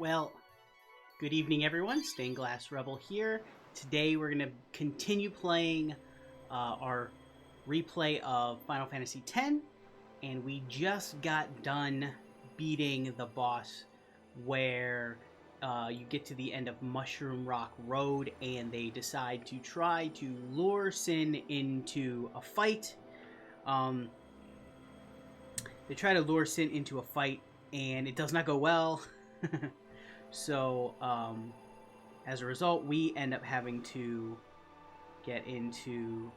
Well, good evening, everyone. Stained Glass Rebel here. Today, we're going to continue playing our replay of Final Fantasy X, and we just got done beating the boss where you get to the end of Mushroom Rock Road, and they decide to try to lure Sin into a fight. They try to lure Sin into a fight, and it does not go well. So, as a result, we end up having to get into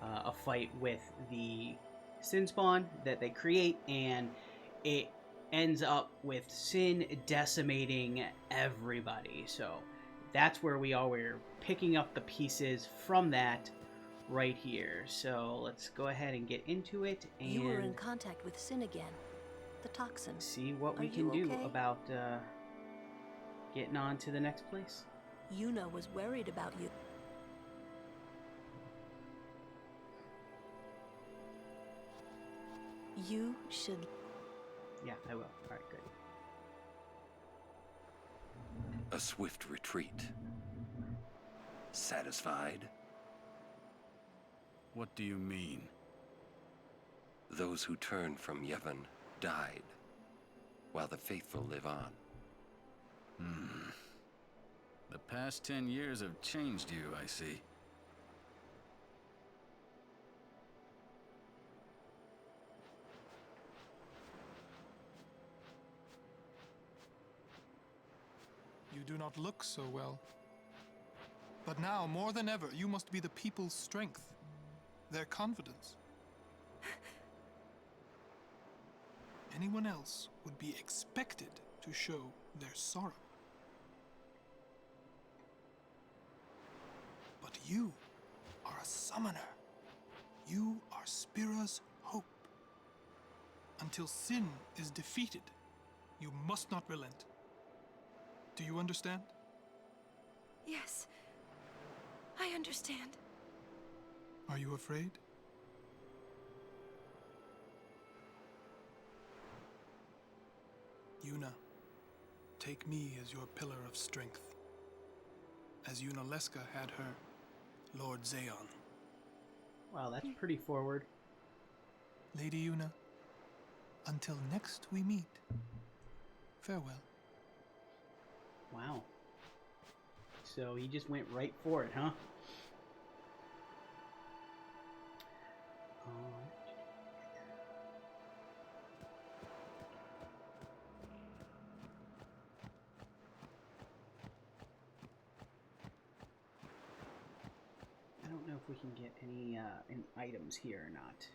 a fight with the Sin Spawn that they create, and it ends up with Sin decimating everybody. So, that's where we are. We're picking up the pieces from that right here. So, let's go ahead and get into it. And you were in contact with Sin again. The toxin. See what we Are can you do okay? about getting on to the next place. Yuna was worried about you. You should... Yeah, I will. Alright, good. A swift retreat. Satisfied? What do you mean? Those who turned from Yevon died, while the faithful live on. The past 10 years have changed you, I see. You do not look so well. But now, more than ever, you must be the people's strength, their confidence. Anyone else would be expected to show their sorrow. But you are a summoner. You are Spira's hope. Until sin is defeated, you must not relent. Do you understand? Yes, I understand. Are you afraid? Yuna, take me as your pillar of strength, as Yunalesca had her Lord Zayon. Wow, that's pretty forward. Lady Yuna, until next we meet, farewell. Wow. So he just went right for it, huh? I don't know if we can get any items here or not.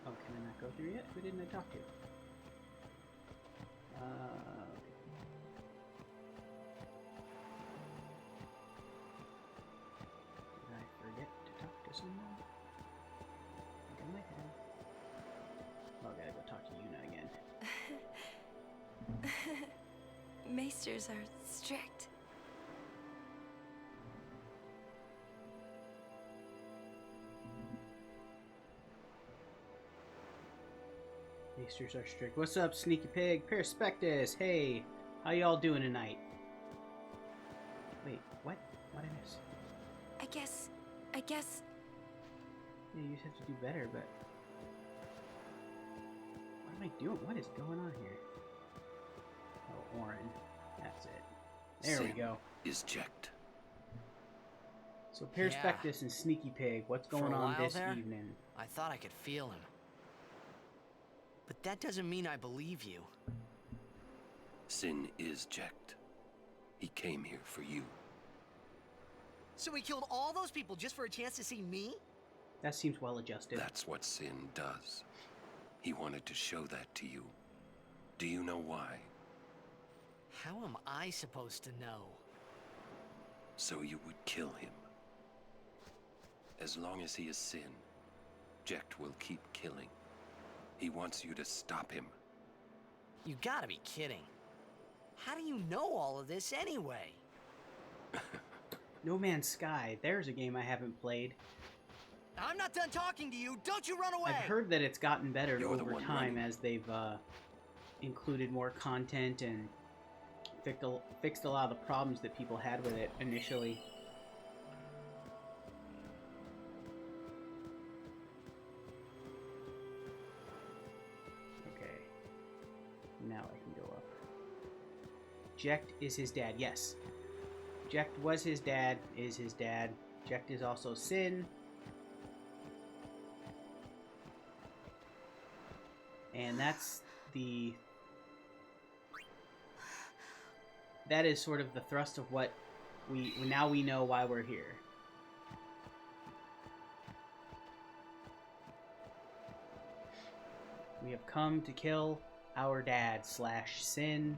Oh, can I not go through yet? Who didn't I talk to? Did I forget to talk to someone? I think I might have. Oh, I gotta go talk to Yuna again. Maesters are strict. Maesters are strict. What's up, Sneaky Pig? Perspectus, hey! How y'all doing tonight? Wait, what? What did I miss? I guess... Yeah, you just have to do better, but... What am I doing? What is going on here? Oh, Orin. That's it. There we Sin go. is checked. So, Perspectus and Sneaky Pig, what's going on this evening? I thought I could feel him. But that doesn't mean I believe you. Sin is checked. He came here for you. So he killed all those people just for a chance to see me? That seems well adjusted. That's what Sin does. He wanted to show that to you. Do you know why? How am I supposed to know? So you would kill him. As long as he is Sin, Jecht will keep killing. He wants you to stop him. You gotta be kidding. How do you know all of this anyway? No Man's Sky. There's a game I haven't played. I'm not done talking to you. Don't you run away! I've heard that it's gotten better You're the over one time running. as they've included more content and fixed a lot of the problems that people had with it initially. Okay. Now I can go up. Jecht is his dad. Yes. Jecht was his dad, is his dad. Jecht is also Sin. And that's the... That is sort of the thrust of what now we know why we're here. We have come to kill our dad / Sin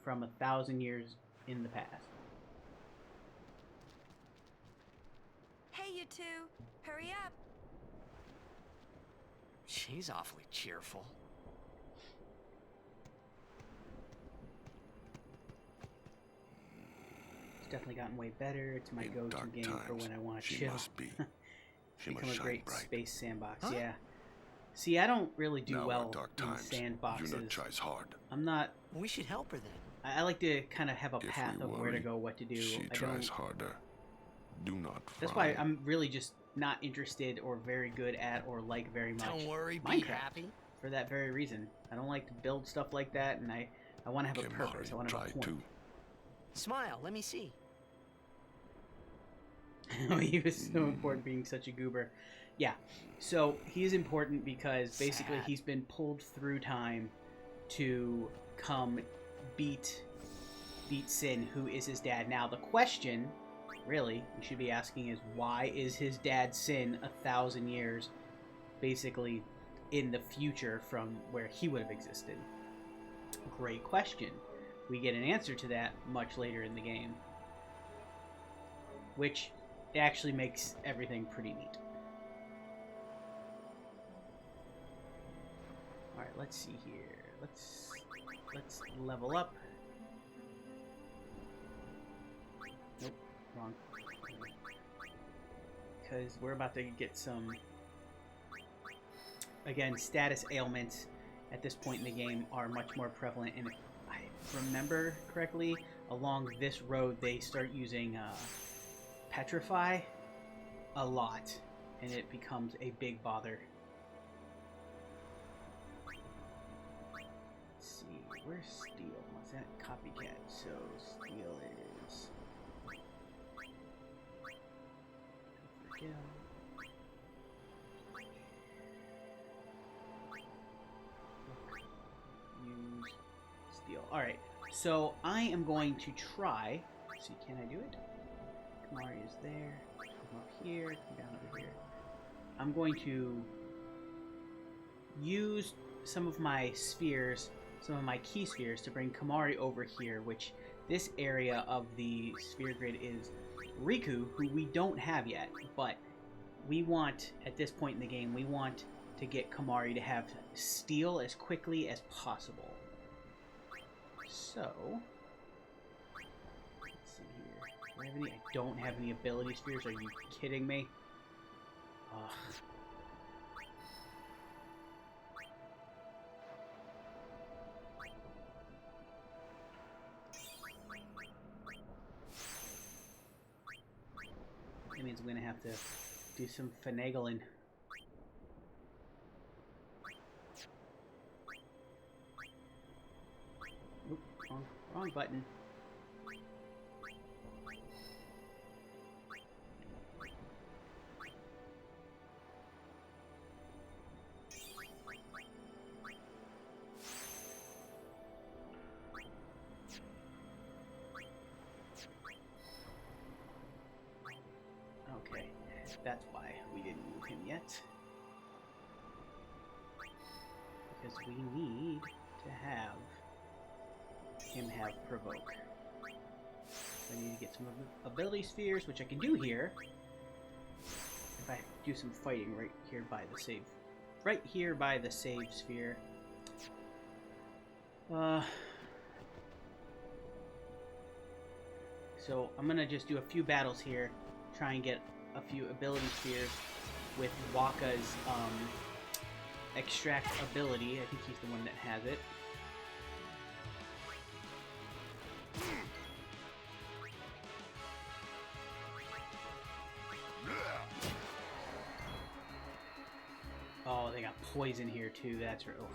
from 1,000 years in the past. Hey, you two. Hurry up. She's awfully cheerful. It's definitely gotten way better. It's my In go-to dark game for times, when I want to she chill. must be. She Become must a shine great bright. space sandbox. Huh? Yeah. See, I don't really do Now well in dark in times, sandboxes. Yuna tries hard. I'm not. We should help her then. I like to kind of have a If path we of where to worry, go, what to do. She I tries don't. harder. Do not That's frown. why I'm really just not interested or very good at or like very much Don't worry, be Minecraft. happy. For that very reason. I don't like to build stuff like that, and I want to have a purpose. I want to have a tried point. too. Smile, let me see. He was so important being such a goober. Yeah, so he's important because basically Sad. he's been pulled through time to come beat Sin, who is his dad. Now the question, really, you should be asking is why is his dad Sin 1,000 years basically in the future from where he would have existed? Great question. We get an answer to that much later in the game, which actually makes everything pretty neat. Alright, let's see here. Let's level up. Nope, wrong. Because we're about to get some... Again, status ailments at this point in the game are much more prevalent, and if I remember correctly, along this road they start using Petrify a lot, and it becomes a big bother. Let's see, where's Steel? What's that? Copycat. So Steel is... Forget. Use Steel. Alright, so I am going to try... Let's see, can I do it? Kamari is there. Come up here, come down over here. I'm going to use some of my spheres, some of my key spheres, to bring Kamari over here, which this area of the sphere grid is Riku, who we don't have yet, but we want, at this point in the game, we want to get Kamari to have Steel as quickly as possible. So... Do I have any? I don't have any ability spheres. Are you kidding me? Ugh. That means I'm gonna have to do some finagling. Oop, wrong button. Okay, that's why we didn't move him yet. Because we need to have him have Provoke. So I need to get some ability spheres, which I can do here. If I do some fighting right here by the save. Right here by the save sphere. So I'm gonna just do a few battles here, try and get a few ability spheres with Waka's extract ability. I think he's the one that has it. Oh, they got poison here too. That's right. Oh.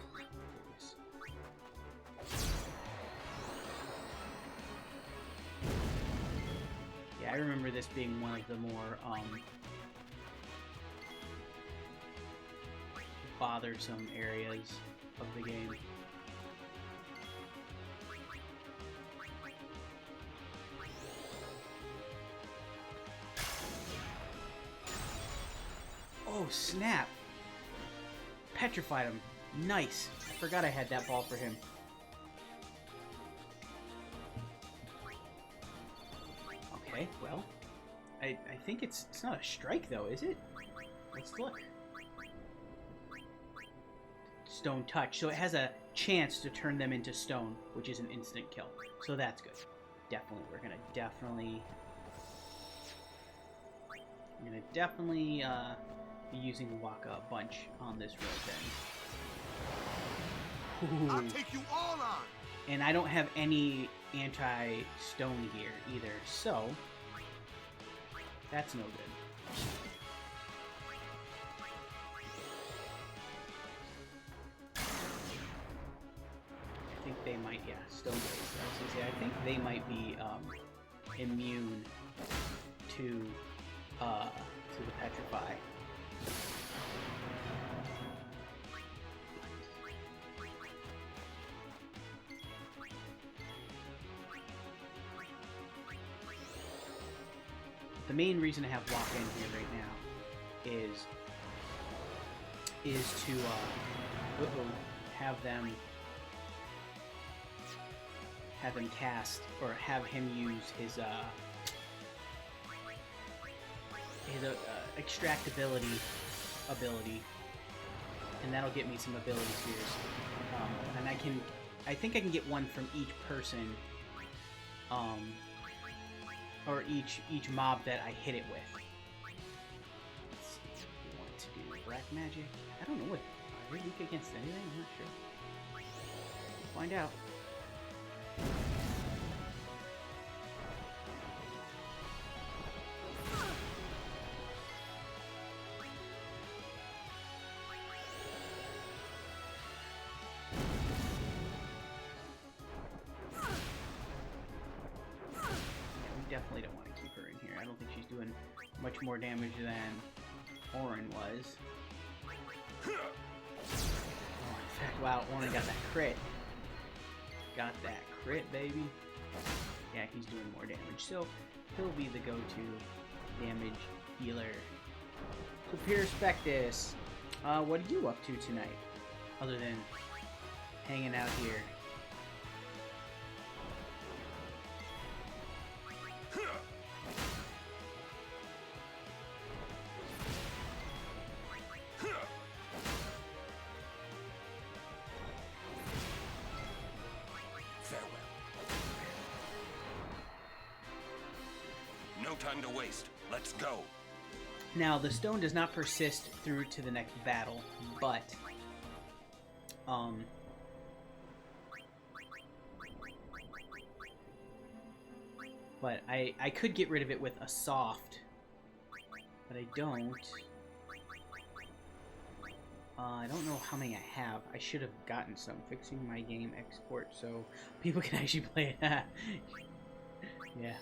Yeah, I remember this being one of the more bothersome areas of the game. Oh, snap! Petrified him. Nice. I forgot I had that ball for him. Okay, well, I think it's not a strike though, is it? Let's look. Stone touch, so it has a chance to turn them into stone, which is an instant kill. So that's good. Definitely, we're gonna definitely be using Waka a bunch on this road then. I'll take you all on. And I don't have any anti-stone gear either, so that's no good. I think they might, yeah, stone blades. I was gonna say, I think they might be immune to the petrify. The main reason to have Waka in here right now is to have them cast, or have him use his extract ability, and that'll get me some ability spheres. And I think I can get one from each person, or each mob that I hit it with. Let's see if we want to do black magic. I don't know what. Are they weak against anything? I'm not sure. We'll find out. Definitely don't want to keep her in here. I don't think she's doing much more damage than Orin was. Oh, in fact, wow, Orin got that crit. Got that crit, baby. Yeah, he's doing more damage, so he'll be the go-to damage healer. So, Pure Spectus, what are you up to tonight? Other than hanging out here? Time to waste. Let's go. Now, the stone does not persist through to the next battle, but I could get rid of it with a soft, but I don't. I don't know how many I have. I should have gotten some. Fixing my game export so people can actually play it. Yeah.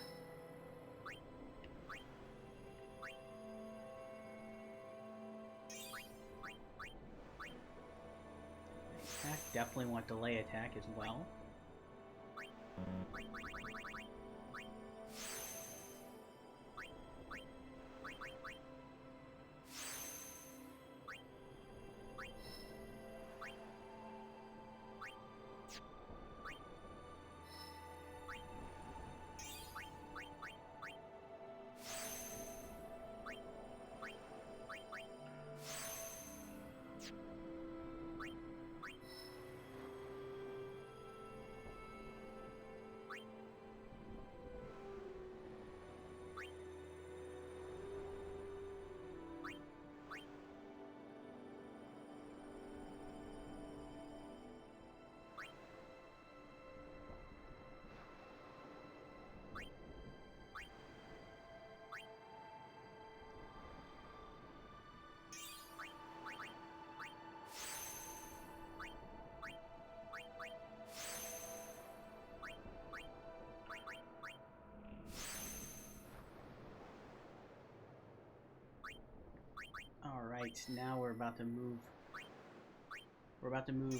Definitely want delay attack as well. Alright, now we're about to move... We're about to move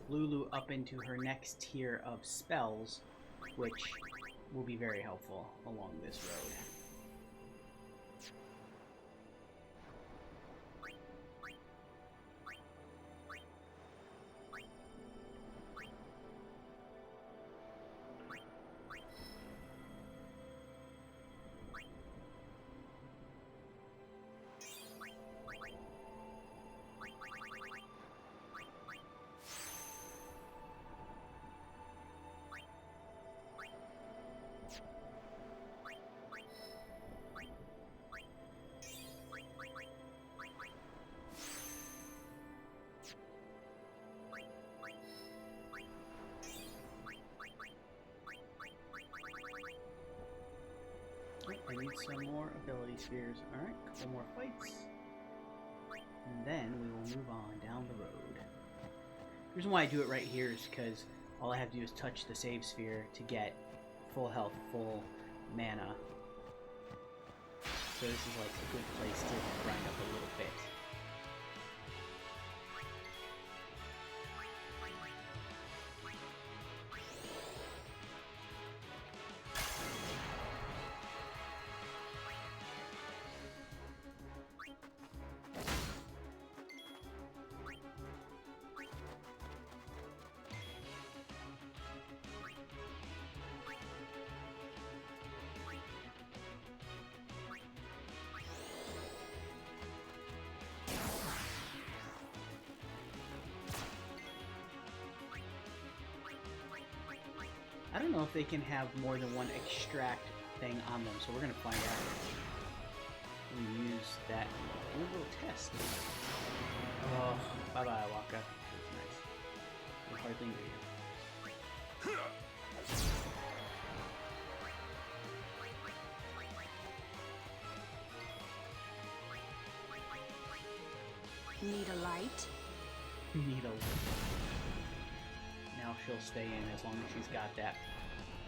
Lulu up into her next tier of spells, which will be very helpful along this road. I need some more ability spheres. Alright, couple more fights. And then we will move on down the road. The reason why I do it right here is because all I have to do is touch the save sphere to get full health, full mana. So this is like a good place to grind up a little bit. I don't know if they can have more than one extract thing on them, so we're going to find out. We use that little test. Oh, bye-bye, Waka. That was nice. I hardly knew you. Need a light? Need a... Now she'll stay in as long as she's got that.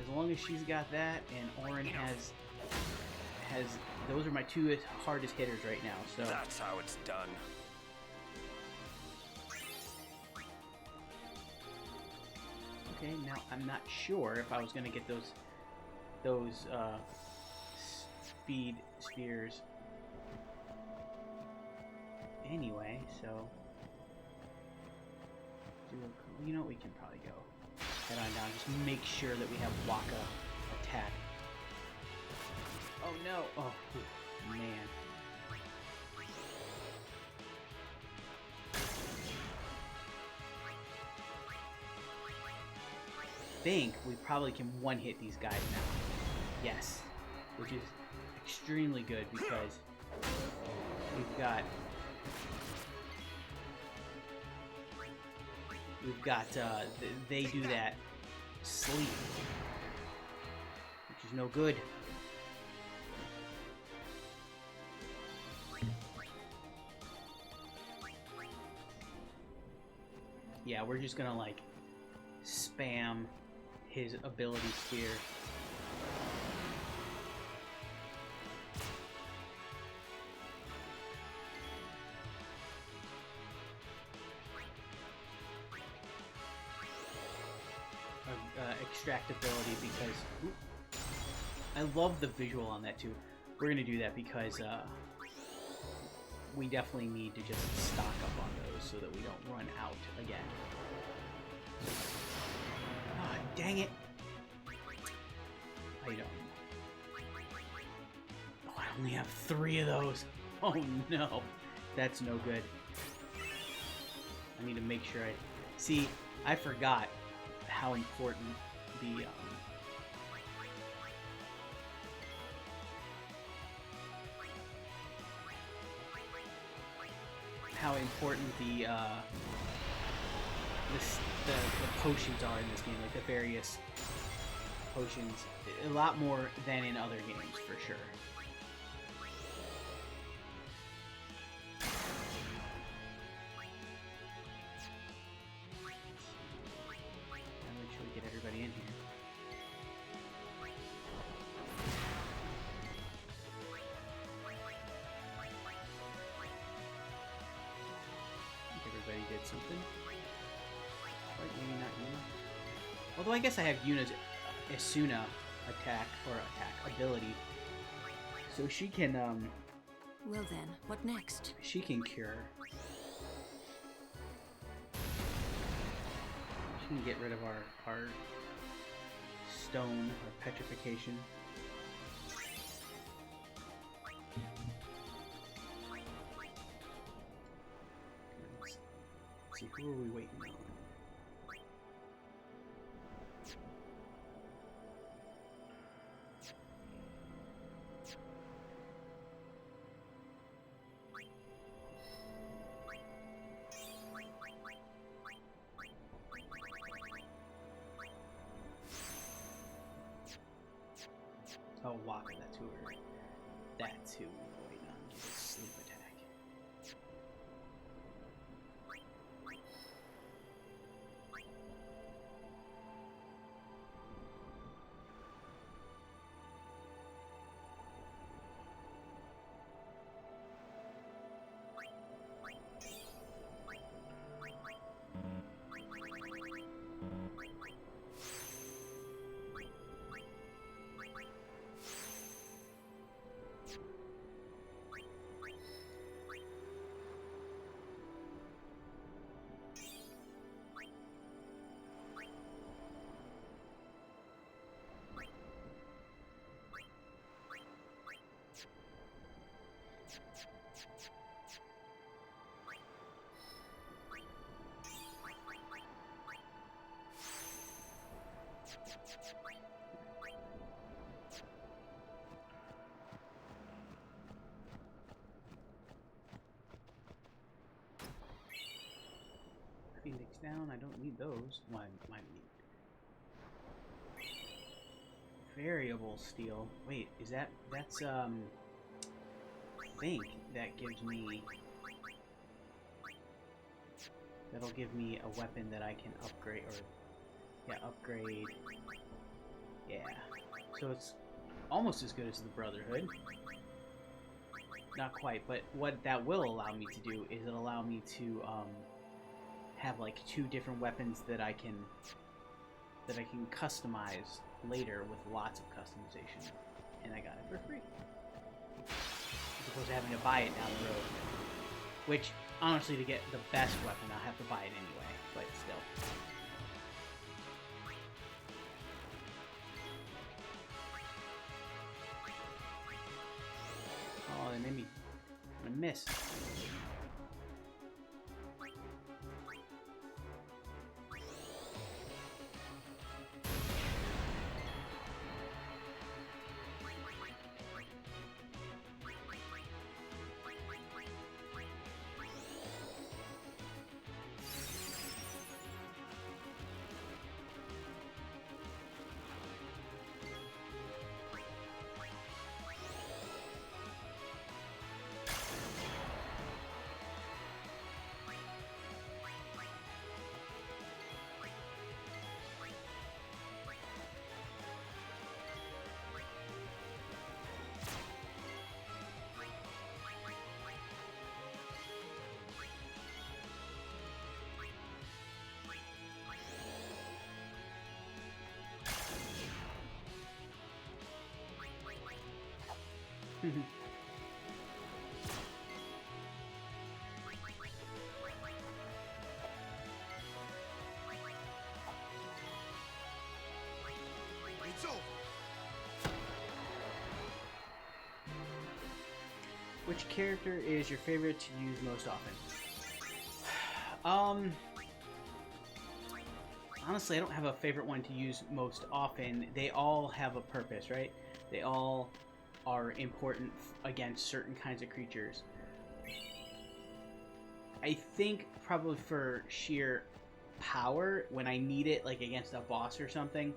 As long as she's got that, and Orin has... Those are my two hardest hitters right now, so... That's how it's done. Okay, now I'm not sure if I was going to get those speed spheres anyway, so... You know, we can probably go head on down. Just make sure that we have Waka attack. Oh no! Oh, man. I think we probably can one-hit these guys now. Yes. Which is extremely good because we've got they do that sleep, which is no good. Yeah, we're just gonna like spam his ability sphere. Extract ability because I love the visual on that too. We're gonna do that because we definitely need to just stock up on those so that we don't run out again. Ah, dang it! I don't. Oh, I only have 3 of those. Oh no, that's no good. I need to make sure I see. I forgot how important the potions are in this game, like the various potions, a lot more than in other games for sure. Although I guess I have Yuna's Asuna ability, so she can Well then, what next? she can cure. She can get rid of our stone, our petrification. Let's see, who are we waiting on? Oh, wow, that's who we're waiting on. Get a sleep attack. Phoenix down, I don't need those. Well, I might need variable steel. Wait, is that's I think that gives me, that'll give me a weapon that I can upgrade, or yeah, upgrade. Yeah. So it's almost as good as the Brotherhood. Not quite, but what that will allow me to do is it'll allow me to have like 2 different weapons that I can customize later with lots of customization, and I got it for free, as opposed to having to buy it down the road. Which honestly, to get the best weapon, I'll have to buy it anyway. But still. Oh, they made me miss. It's over. Which character is your favorite to use most often? Honestly, I don't have a favorite one to use most often. They all have a purpose, right? They all are important against certain kinds of creatures. I think probably for sheer power, when I need it, like against a boss or something,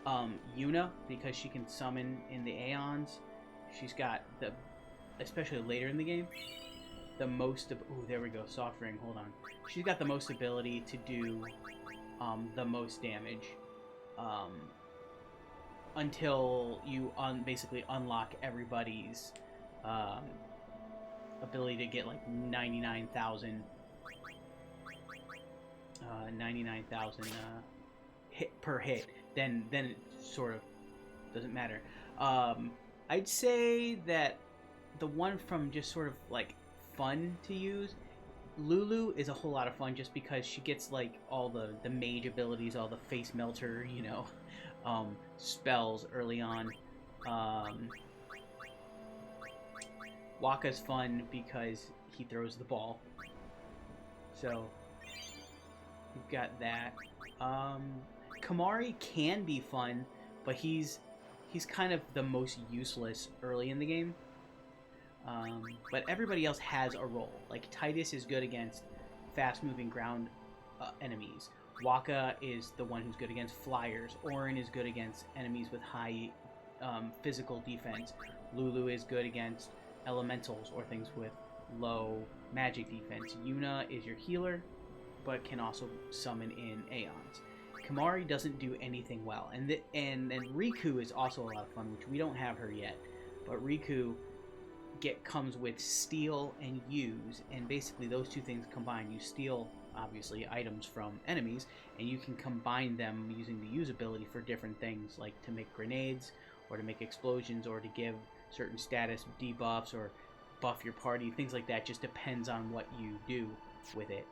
Yuna, because she can summon in the Aeons. She's got the, especially later in the game, the most of, ooh, there we go, soft ring, hold on. She's got the most ability to do the most damage until you basically unlock everybody's ability to get like 99,000 per hit, then it sort of doesn't matter. I'd say that the one from just sort of like fun to use, Lulu is a whole lot of fun just because she gets like all the mage abilities, all the face melter, spells early on. Wakka's fun because he throws the ball. So you've got that. Kamari can be fun, but he's kind of the most useless early in the game. But everybody else has a role. Like Titus is good against fast-moving ground enemies. Wakka is the one who's good against flyers. Auron is good against enemies with high physical defense. Lulu is good against elementals or things with low magic defense. Yuna is your healer, but can also summon in Aeons. Kamari doesn't do anything well, and Riku is also a lot of fun, which we don't have her yet. But Riku comes with steal and use, and basically those two things combined. You steal, obviously, items from enemies, and you can combine them using the use ability for different things, like to make grenades, or to make explosions, or to give certain status debuffs, or buff your party, things like that. Just depends on what you do with it.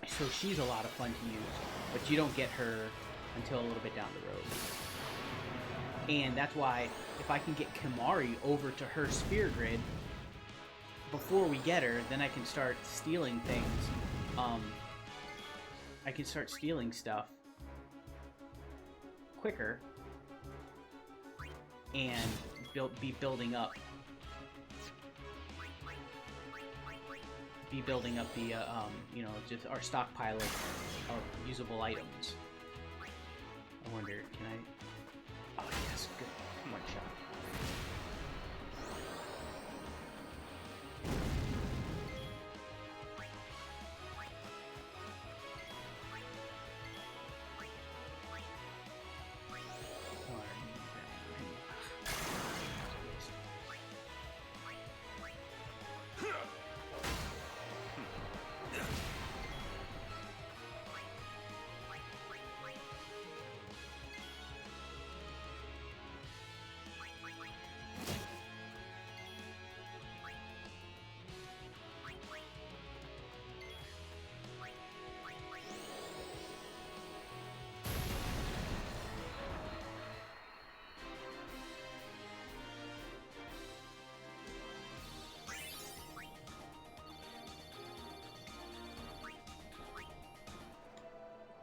So she's a lot of fun to use, but you don't get her until a little bit down the road. And that's why if I can get Kamari over to her spear grid before we get her, then I can start stealing things. I can start stealing stuff quicker and be building up the just our stockpile of usable items. I wonder, can I? Oh yes, good. One shot.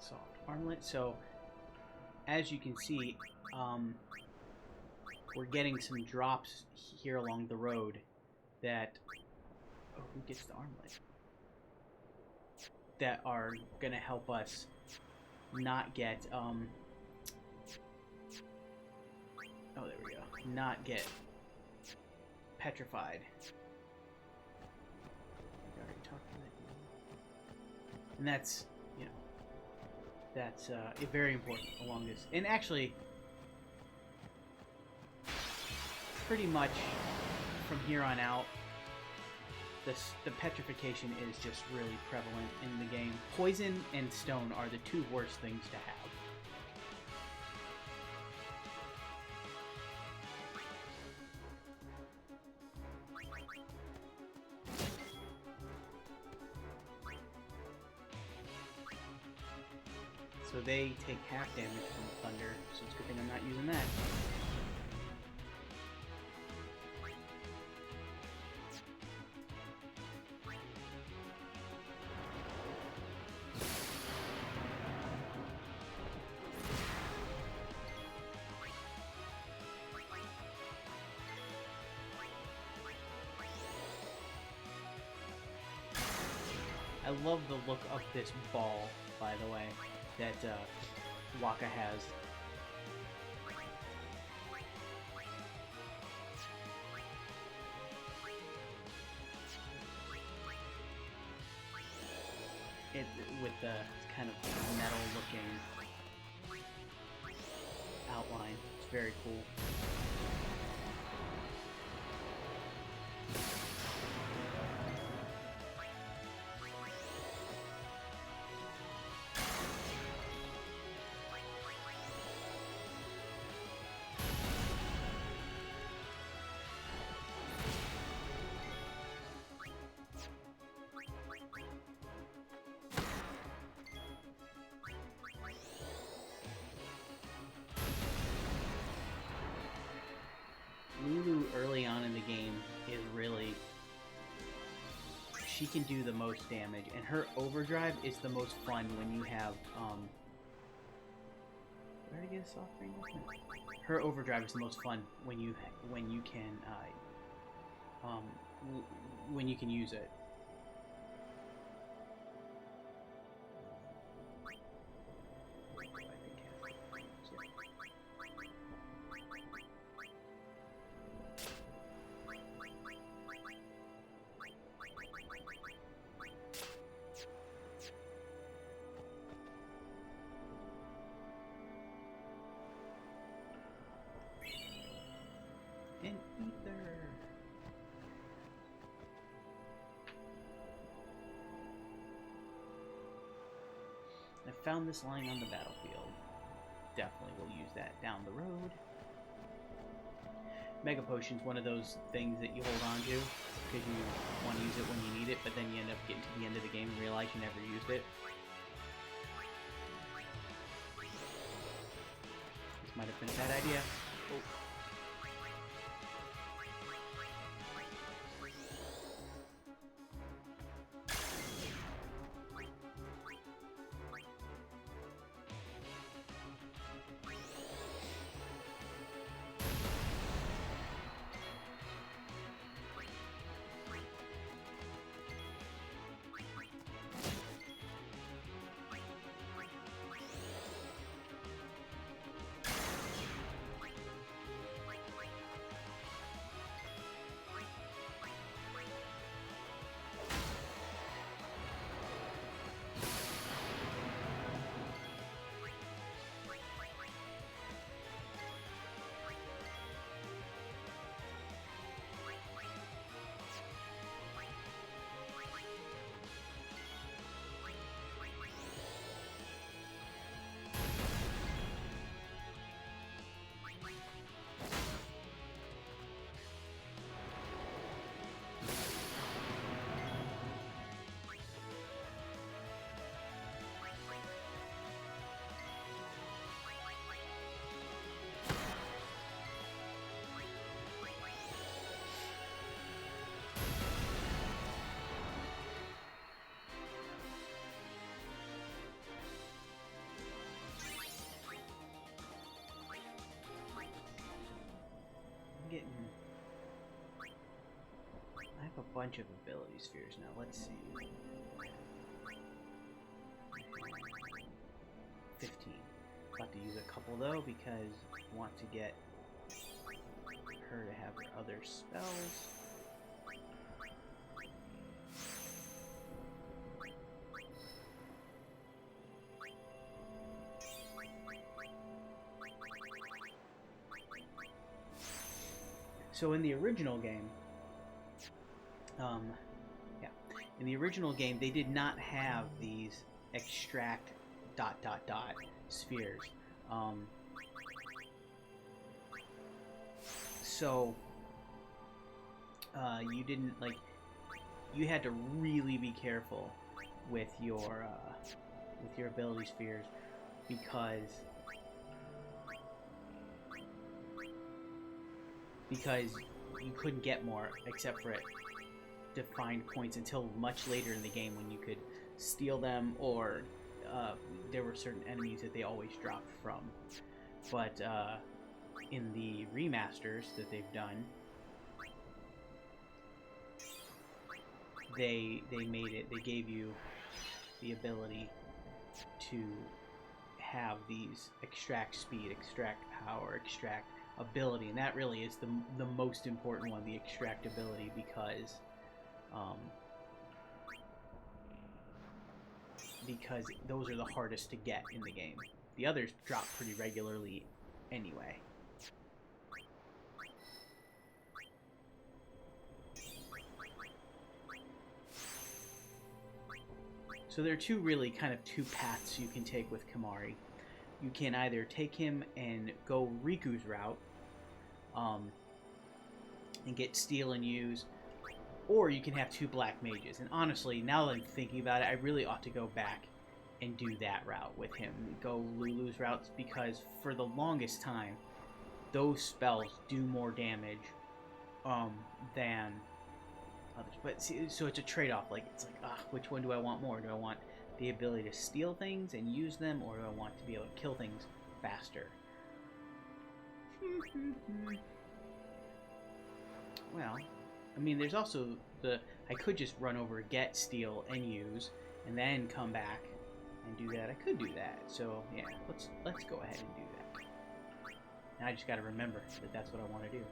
Soft armlet. So, as you can see, we're getting some drops here along the road that... Oh, who gets the armlet? That are going to help us not get... Oh, there we go. Not get petrified. I already talked about that. And that's, that's very important along this. And actually, pretty much from here on out, the petrification is just really prevalent in the game. Poison and stone are the two worst things to have. So they take half damage from thunder, so it's a good thing I'm not using that. I love the look of this ball, by the way, that Wakka has. It with the kind of metal-looking outline. It's very cool. she can do the most damage, and her overdrive is the most fun when you have where to get a soft range weapon? Her overdrive is the most fun when you can when you can use it. An ether. I found this lying on the battlefield. Definitely will use that down the road. Mega Potion's one of those things that you hold on to because you want to use it when you need it, but then you end up getting to the end of the game and realize you never used it. This might have been a bad idea. Oh. Getting... I have a bunch of ability spheres now. Let's see. 15. About to use a couple though because I want to get her to have her other spells. So in the original game, in the original game, they did not have these extract ... spheres. So you didn't you had to really be careful with your ability spheres because you couldn't get more except for at defined points until much later in the game when you could steal them, or there were certain enemies that they always dropped from. But in the remasters that they've done, they gave you the ability to have these extract speed, extract power, extract ability, and that really is the most important one, the extract ability, because those are the hardest to get in the game. The others drop pretty regularly anyway. So there are two paths you can take with Kimahri. You can either take him and go Riku's route, and get steal and use, or you can have two black mages. And honestly, now that I'm thinking about it, I really ought to go back and do that route with him. Go Lulu's routes, because for the longest time, those spells do more damage than others. But see, so it's a trade-off. Like it's like, which one do I want more? Do I want the ability to steal things and use them, or do I want to be able to kill things faster? Well, I mean, there's also I could just run over, get, steal, and use, and then come back and do that. I could do that. So yeah, let's go ahead and do that. Now I just got to remember that that's what I want to do.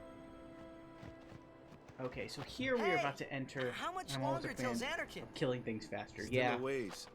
Okay, so here we are about to enter. How much I'm almost longer a fan till of Zanarkand? killing things faster. Still Yeah. a ways.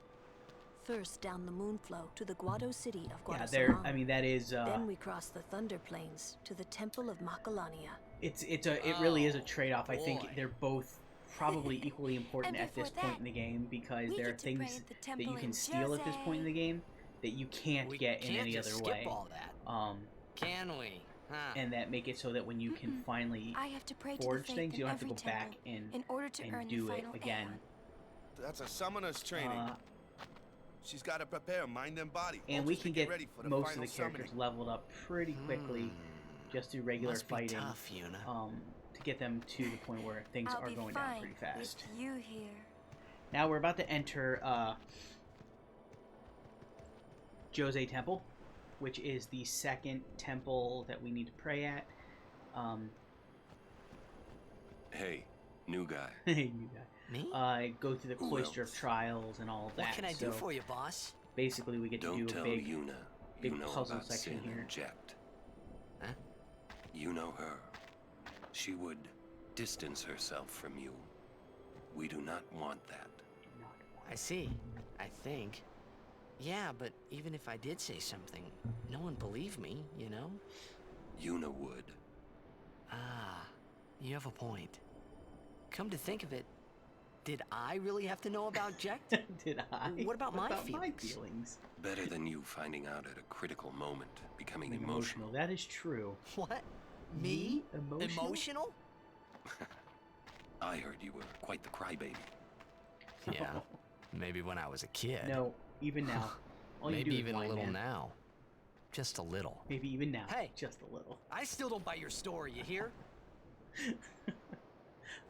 First down the moonflow to the Guado city of Yeah, Guado. I mean, that is. Then we cross the Thunder Plains to the Temple of Makalania. It really is a trade-off. I think boy. they're both probably equally important And at this before point that, in the game because we there are get to pray things at the that temple you can in steal at this point in the game that you can't We get in can't any just other skip way. all that. Can we? Huh. And that make it so that when you can finally I have to pray to the forge faith things, in you don't have to every go back temple and in order to earn do the it final again. aeon. That's a summoner's training. She's got to prepare mind and body. And all we just can to get ready for the most of final the characters summoning. leveled up pretty quickly just through regular Must be fighting. tough, Yuna. To get them to the point where things I'll are be going down fine pretty fast. with you here. Now we're about to enter Jose Temple, which is the second temple that we need to pray at. Hey, new guy. You guys. Me? Go through the Who Cloister of else? Trials and all of that. What can I do for you, boss? Basically, we get to Don't do a tell big Yuna big you know puzzle about section Sin here. and Jekt. Huh? You know her. She would distance herself from you. We do not want that. I see. I think. Yeah, but even if I did say something, no one believed me, you know? Yuna would. Ah, you have a point. Come to think of it, did I really have to know about Jekt? Did I? What about my my feelings? feelings? Better than you finding out at a critical moment, becoming emotional. That is true. What? Me? Emotional? Emotional? I heard you were quite the crybaby. Yeah. Maybe when I was a kid. No, even now. All you do Maybe is even a whine, little man. now. Just a little. Maybe even now. Hey. Just a little. I still don't buy your story, you hear?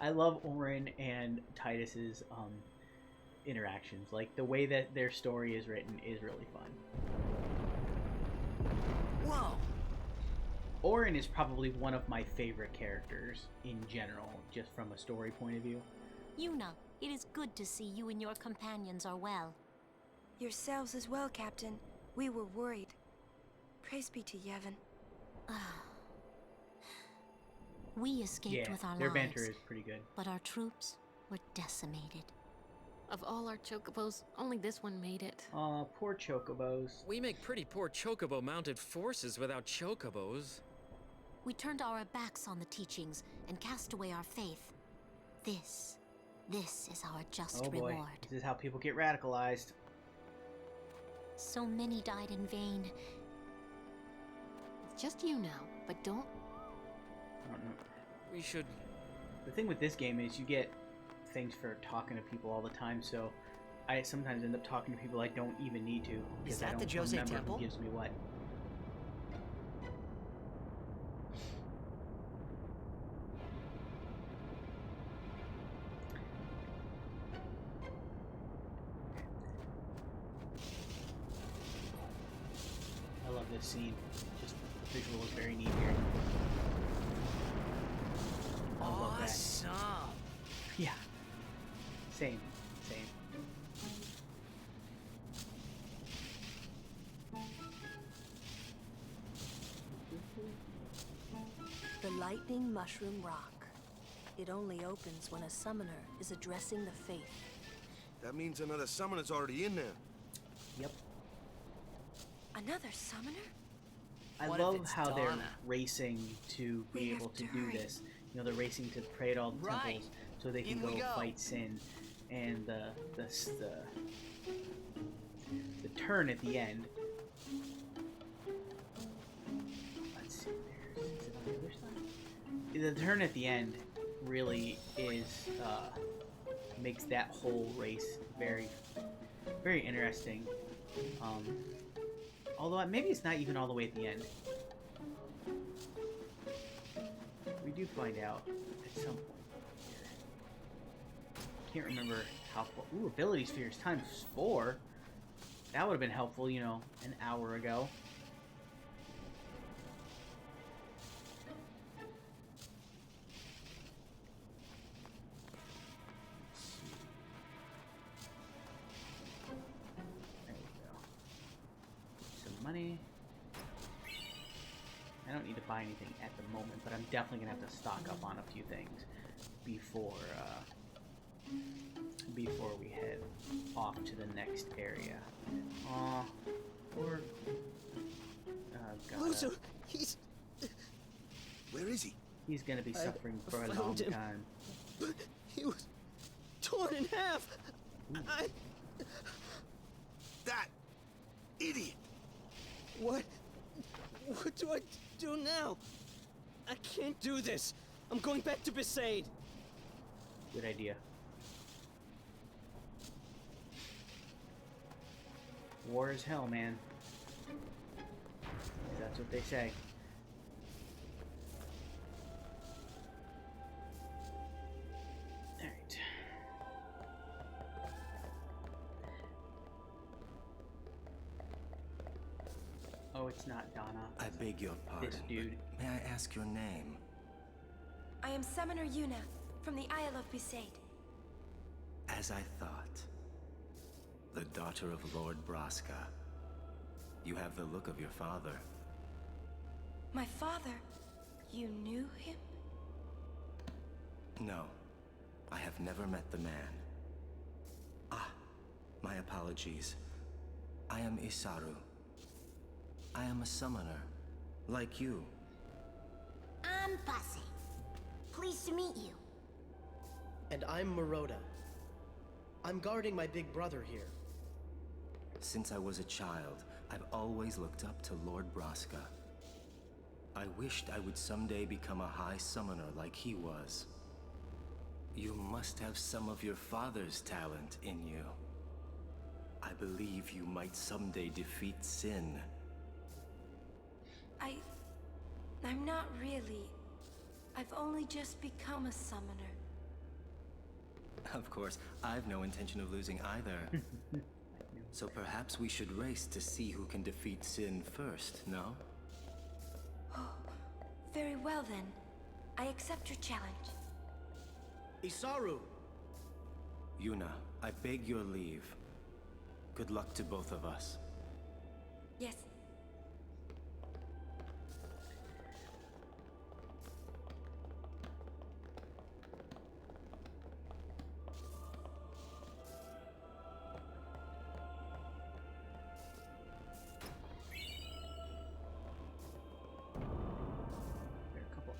I love Orin and Titus's interactions. Like the way that their story is written is really fun. Whoa! Orin is probably one of my favorite characters in general, just from a story point of view. Yuna, it is good to see you and your companions are well. Yourselves as well, Captain. We were worried. Praise be to Yevon. We escaped Yeah, with our their lives, banter is pretty good. but our troops were decimated. Of all our chocobos, only this one made it. Aw, poor chocobos. We make pretty poor chocobo-mounted forces without chocobos. We turned our backs on the teachings and cast away our faith. This is our just Oh boy, reward. this is how people get radicalized. So many died in vain. It's just you now, but don't. I don't know. We should... The thing with this game is you get things for talking to people all the time, so I sometimes end up talking to people I don't even need to because that I the don't Jose remember Temple? who gives me what. I love this scene. Just the visual is very neat here. I love that. Awesome! Yeah. Same. The Lightning Mushroom Rock. It only opens when a summoner is addressing the faith. That means another summoner's already in there. Yep. Another summoner? I What if love it's how they're Donna? racing to We be have able to to do hurry. this. You know, they're racing to pray at all the Right. temples so they can In we go go. fight Sin. And the turn at the end. Let's see. Is it on the other side? The turn at the end really is makes that whole race very, very interesting. Although maybe it's not even all the way at the end. We do find out at some point here. can't remember how... Ooh, ability spheres times 4. That would have been helpful, you know, an hour ago. There we go. Some money. I don't need to buy anything at the moment, but I'm definitely going to have to stock up on a few things before we head off to the next area. God. Loser, he's... Where is he? He's gonna be suffering for a found long him. time. But he was torn in half. That idiot! What do I do now? I can't do this. I'm going back to Besaid. Good idea. War is hell, man. That's what they say. Alright. Oh, it's not Donna. I beg your pardon. This dude. May I ask your name? I am Summoner Yuna, from the Isle of Besaid. As I thought. The daughter of Lord Braska. You have the look of your father. My father? You knew him? No. I have never met the man. Ah, my apologies. I am Isaru. I am a summoner, like you. I'm Bussy. Pleased to meet you. And I'm Maroda. I'm guarding my big brother here. Since I was a child, I've always looked up to Lord Braska. I wished I would someday become a high summoner like he was. You must have some of your father's talent in you. I believe you might someday defeat Sin. I'm not really. I've only just become a summoner. Of course, I've no intention of losing either. So perhaps we should race to see who can defeat Sin first, no? Oh, very well then. I accept your challenge. Isaru! Yuna, I beg your leave. Good luck to both of us. Yes.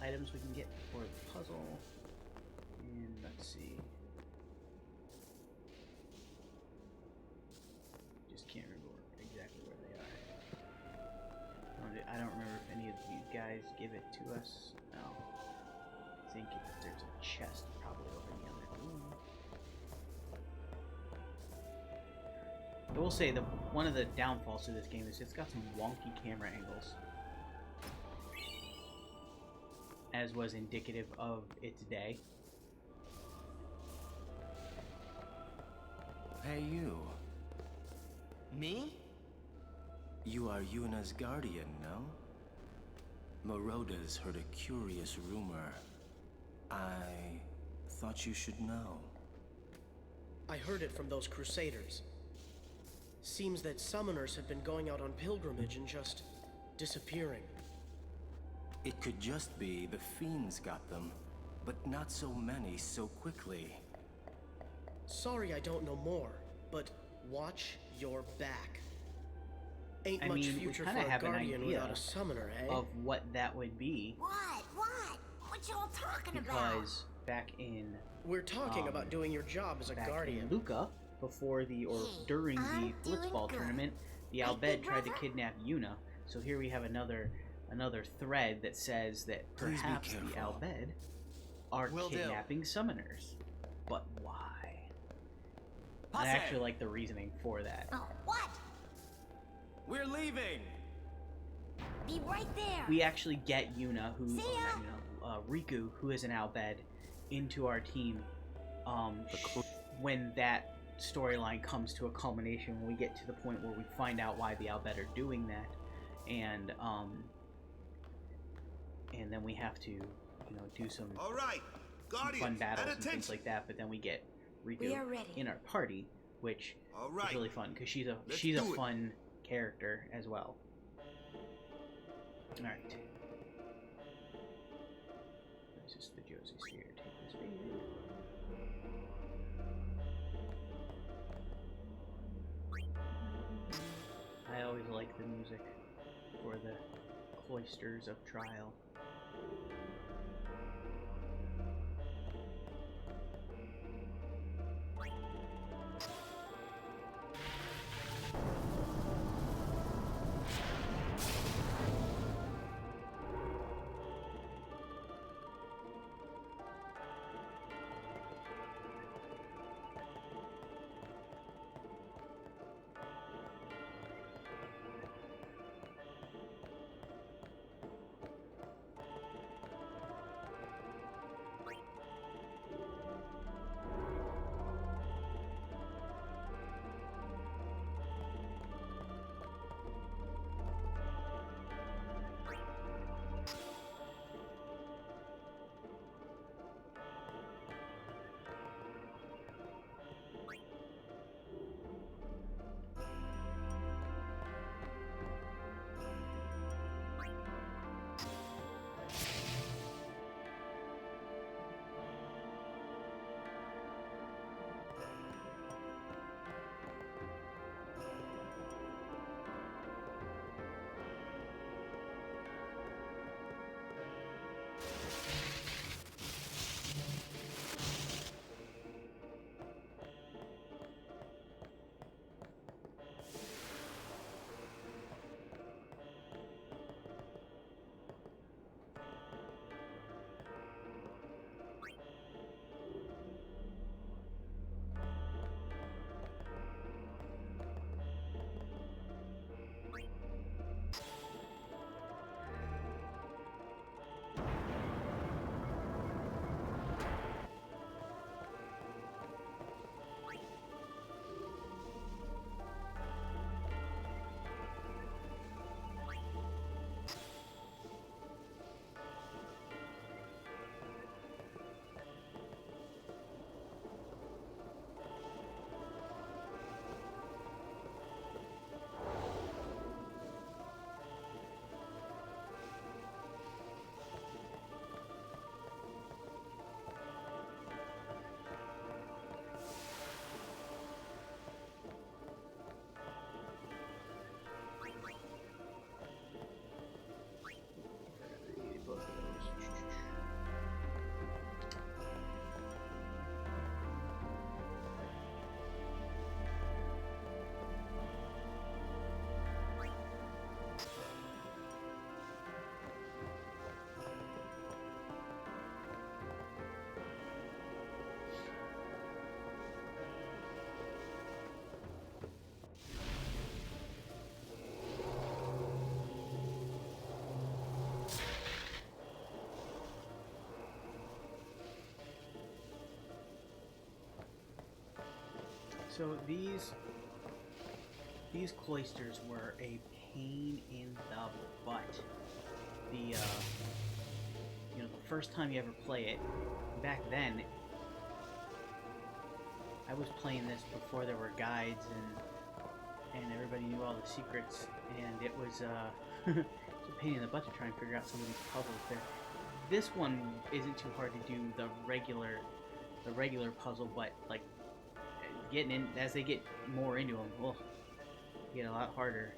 Items we can get for the puzzle, and let's see. Just can't remember exactly where they are. I don't remember if any of you guys give it to us. No. I think there's a chest probably over in the other room. I will say one of the downfalls to this game is it's got some wonky camera angles, as was indicative of its day. Hey, you. Me? You are Yuna's guardian, no? Maroda's heard a curious rumor. I thought you should know. I heard it from those crusaders. Seems that summoners have been going out on pilgrimage and just disappearing. It could just be the fiends got them, but not so many so quickly. Sorry I don't know more, but watch your back. Ain't much future for a guardian without a summoner, eh? Of what that would be. What? What y'all talking Because back in... We're talking about doing your job as a guardian. In Luca, before the, or during the Blitzball tournament, the Albed tried to kidnap Yuna. So here we have another thread that says that perhaps the Albed are kidnapping summoners. But why? I actually like the reasoning for that. Oh, what? We're leaving! Be right there! We actually get Yuna, who, Riku, who is an Albed, into our team. when that storyline comes to a culmination, when we get to the point where we find out why the Albed are doing that, and then we have to, you know, do some, All right, some fun battles and things like that. But then we get Riku in our party, which is really fun because she's a fun character as well. All right. This is the Josie Sphere. Take this baby. I always like the music for the Cloisters of Trial. So these cloisters were a pain in the butt. The you know, the first time you ever play it, back then, I was playing this before there were guides and everybody knew all the secrets, and it was it's a pain in the butt to try and figure out some of these puzzles there. This one isn't too hard to do, the regular puzzle, but like getting in as they get more into them, well, get a lot harder.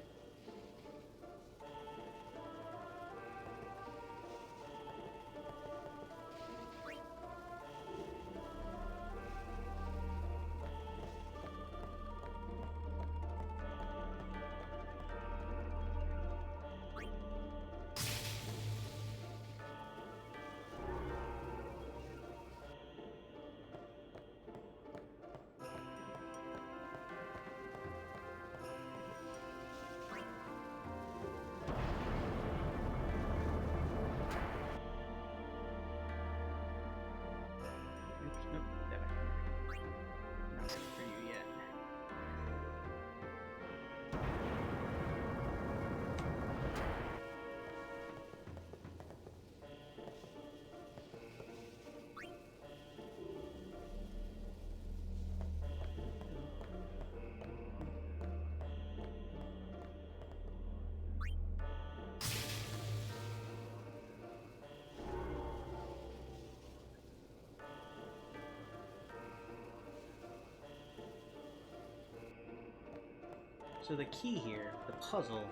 So the key here, the puzzle,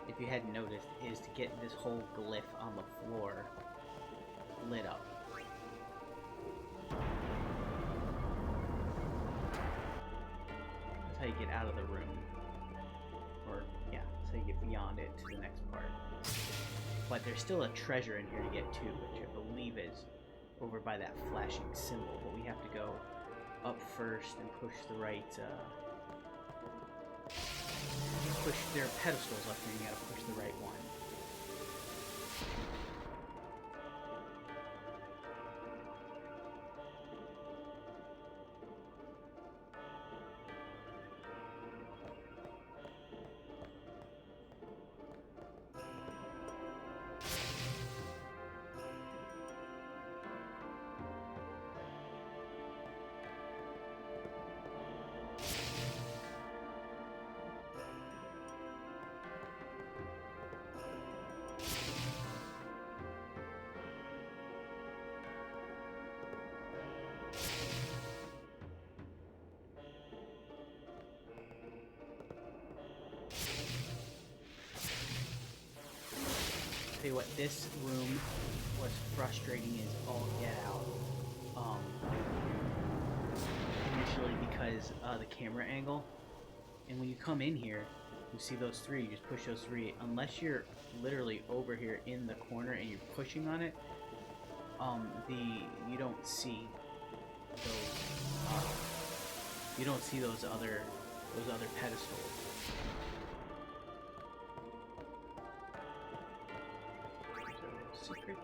if you hadn't noticed, is to get this whole glyph on the floor lit up. That's how you get out of the room. Or, yeah, that's how you get beyond it to the next part. But there's still a treasure in here to get to, which I believe is over by that flashing symbol. But we have to go up first and push the right, there are pedestals up here, and you gotta push the right one. Tell you what, this room, what's frustrating is all get out. Initially because the camera angle, and when you come in here, you see those three. You just push those three. Unless you're literally over here in the corner and you're pushing on it, you don't see those. You don't see those other pedestals. Secret.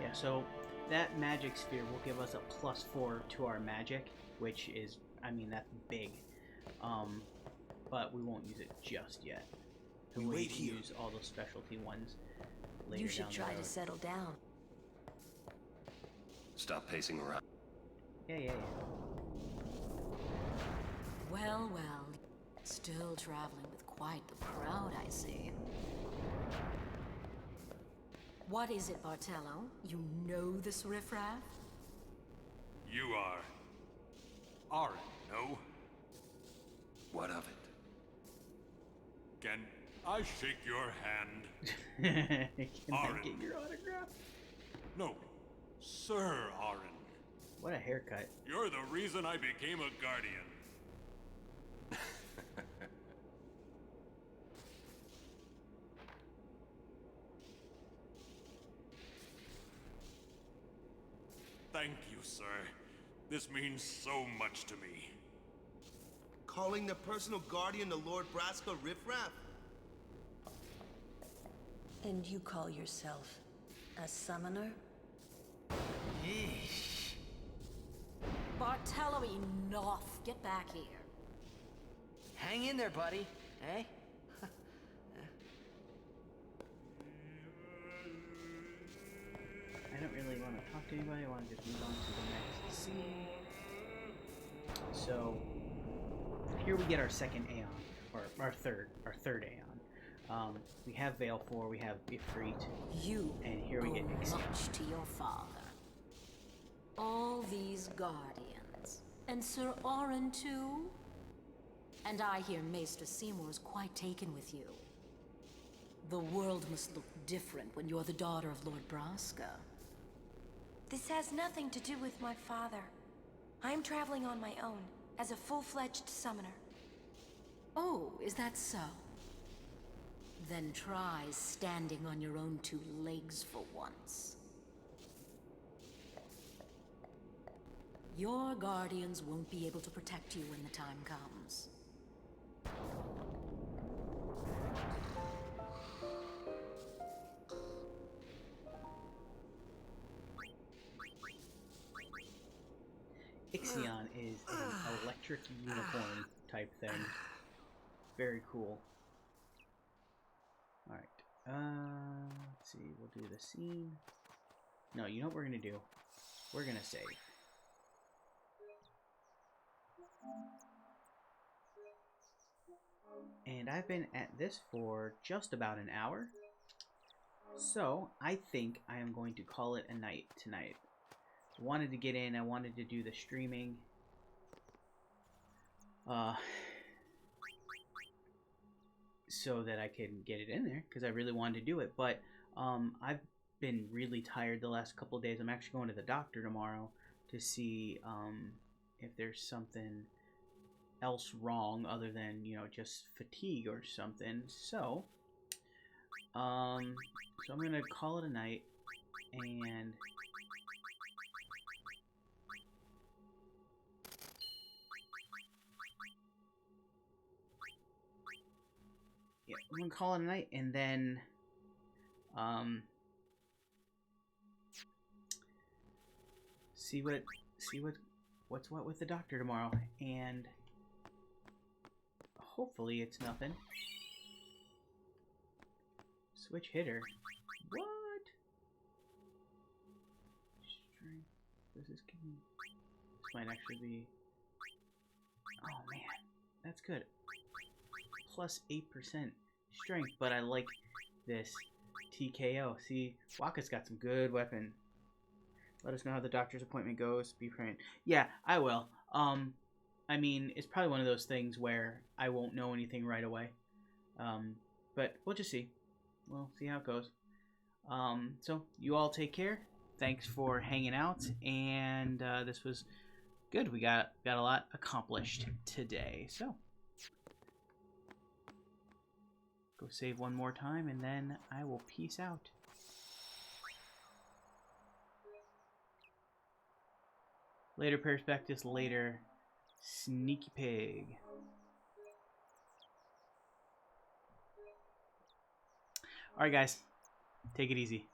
Yeah, so that magic sphere will give us a +4 to our magic, which is, I mean, that's big. But we won't use it just yet. We wait here. Use all those specialty ones later. You should try to settle down. Stop pacing around. Yeah. Well, well. Still traveling with quite the crowd, I see. What is it, Bartello? You know this riffraff? You are... Arin, no? What of it? Can I shake your hand? Can I get your autograph? No, Sir Arin. What a haircut. You're the reason I became a guardian. Thank you, sir. This means so much to me. Calling the personal guardian of Lord Braska riffraff? And you call yourself a summoner? Yeesh. Bartello, enough. Get back here. Hang in there, buddy. Eh? I don't really want to talk to anybody. I want to just move on to the next scene. So here we get our second Aeon, or our third Aeon. We have Veil 4, we have Ifrit, and here we get much to your father. All these guardians, and Sir Arin too. And I hear Maester Seymour's quite taken with you. The world must look different when you're the daughter of Lord Braska. This has nothing to do with my father. I'm traveling on my own, as a full-fledged summoner. Oh, is that so? Then try standing on your own two legs for once. Your guardians won't be able to protect you when the time comes. Ixion is an electric unicorn type thing. Very cool. Alright. Let's see. We'll do the scene. No, you know what we're going to do? We're going to save. And I've been at this for just about an hour. So, I think I am going to call it a night tonight. I wanted to get in. I wanted to do the streaming. So that I can get it in there, because I really wanted to do it. But I've been really tired the last couple of days. I'm actually going to the doctor tomorrow to see if there's something else wrong other than, you know, just fatigue or something. So I'm gonna call it a night, and yeah, I'm gonna call it a night, and then see what's what with the doctor tomorrow, and hopefully it's nothing. Switch hitter. What? Strength. This might actually be. Oh man, that's good. Plus 8% strength, but I like this TKO. See, Wakka's got some good weapon. Let us know how the doctor's appointment goes. Be praying. Yeah, I will. I mean, it's probably one of those things where I won't know anything right away. But we'll just see. We'll see how it goes. So you all take care. Thanks for hanging out, and this was good. We got a lot accomplished today. So go save one more time, and then I will peace out. Later, Perspectus. Later, Sneaky Pig. Alright, guys. Take it easy.